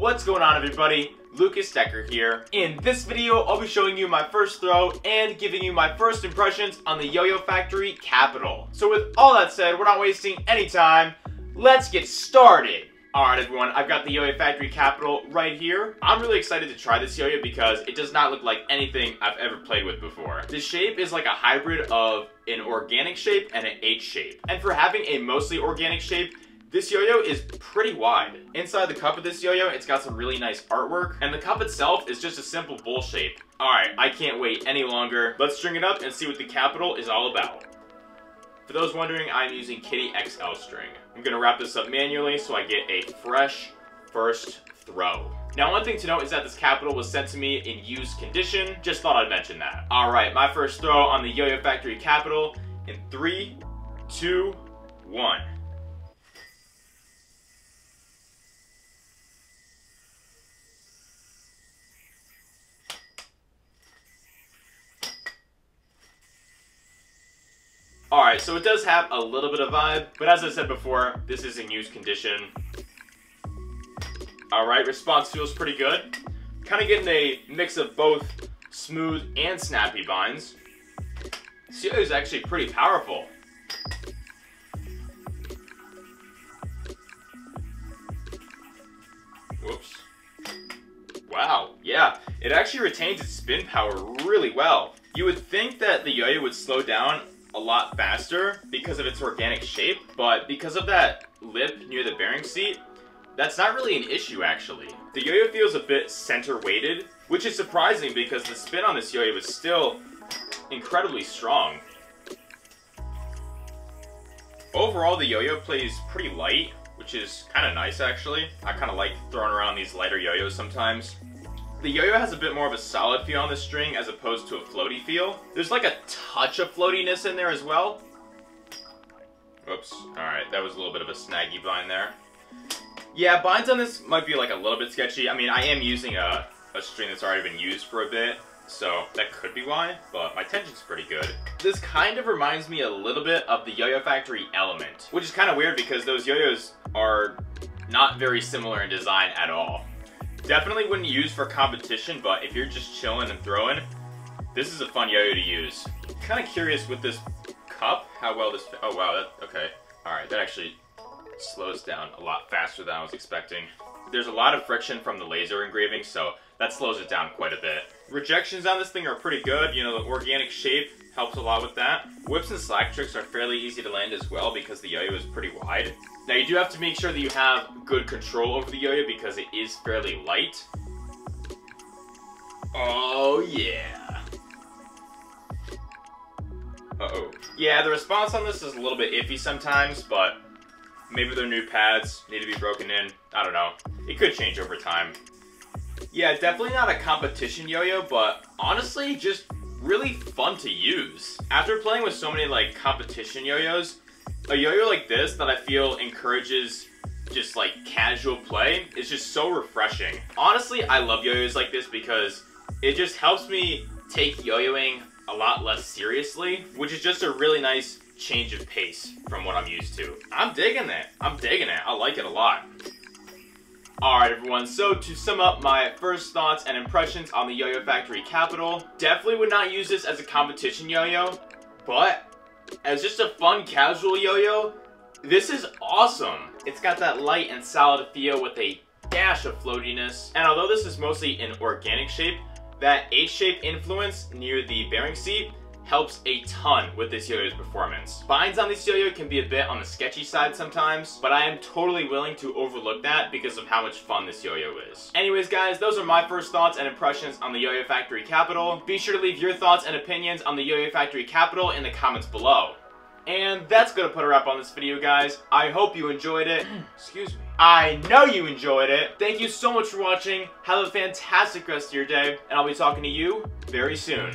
What's going on, everybody? Lucas Decker here. In this video, I'll be showing you my first throw and giving you my first impressions on the YoYoFactory KAPITAL. So with all that said, we're not wasting any time. Let's get started. Alright everyone, I've got the YoYoFactory KAPITAL right here. I'm really excited to try this yo-yo because it does not look like anything I've ever played with before. The shape is like a hybrid of an organic shape and an H shape. And for having a mostly organic shape, this yo-yo is pretty wide. Inside the cup of this yo-yo, it's got some really nice artwork, and the cup itself is just a simple bowl shape. Alright, I can't wait any longer. Let's string it up and see what the KAPITAL is all about. For those wondering, I'm using Kitty XL string. I'm gonna wrap this up manually so I get a fresh first throw. Now, one thing to note is that this KAPITAL was sent to me in used condition. Just thought I'd mention that. Alright, my first throw on the YoYoFactory KAPITAL in 3, 2, 1. Alright, so it does have a little bit of vibe, but as I said before, this is in used condition. Alright, response feels pretty good. Kind of getting a mix of both smooth and snappy binds. This yo-yo is actually pretty powerful. Whoops. Wow, yeah, it actually retains its spin power really well. You would think that the yo-yo would slow down a lot faster because of its organic shape, but because of that lip near the bearing seat, that's not really an issue actually. The yo-yo feels a bit center weighted, which is surprising because the spin on this yo-yo is still incredibly strong. Overall, the yo-yo plays pretty light, which is kind of nice actually. I kind of like throwing around these lighter yo-yos sometimes. The yo-yo has a bit more of a solid feel on the string as opposed to a floaty feel. There's like a touch of floatiness in there as well. Oops, alright, that was a little bit of a snaggy bind there. Yeah, binds on this might be like a little bit sketchy. I mean, I am using a string that's already been used for a bit, so that could be why, but my tension's pretty good. This kind of reminds me a little bit of the YoYoFactory Element, which is kind of weird because those yo-yos are not very similar in design at all. Definitely wouldn't use for competition, but if you're just chilling and throwing, this is a fun yo-yo to use. Kind of curious with this cup, how well this, oh wow, okay. Alright, that actually slows down a lot faster than I was expecting. There's a lot of friction from the laser engraving, so that slows it down quite a bit. Rejections on this thing are pretty good, you know, the organic shape helps a lot with that. Whips and slack tricks are fairly easy to land as well because the yo-yo is pretty wide. Now you do have to make sure that you have good control over the yo-yo because it is fairly light. Oh yeah. Uh-oh. Yeah, the response on this is a little bit iffy sometimes, but maybe their new pads need to be broken in. I don't know. It could change over time. Yeah, definitely not a competition yo-yo, but honestly, just really fun to use. After playing with so many like competition yo-yos, a yo-yo like this that I feel encourages just like casual play is just so refreshing. Honestly, I love yo-yos like this because it just helps me take yo-yoing a lot less seriously, which is just a really nice change of pace from what I'm used to. I'm digging it. I'm digging it. I like it a lot. Alright everyone, so to sum up my first thoughts and impressions on the YoYoFactory KAPITAL, definitely would not use this as a competition yo-yo, but as just a fun casual yo-yo, this is awesome. It's got that light and solid feel with a dash of floatiness, and although this is mostly an organic shape, that H-shape influence near the bearing seat helps a ton with this yo-yo's performance. Binds on this yo-yo can be a bit on the sketchy side sometimes, but I am totally willing to overlook that because of how much fun this yo-yo is. Anyways guys, those are my first thoughts and impressions on the YoYoFactory KAPITAL. Be sure to leave your thoughts and opinions on the YoYoFactory KAPITAL in the comments below. And that's gonna put a wrap on this video, guys. I hope you enjoyed it. Excuse me. I know you enjoyed it. Thank you so much for watching. Have a fantastic rest of your day, and I'll be talking to you very soon.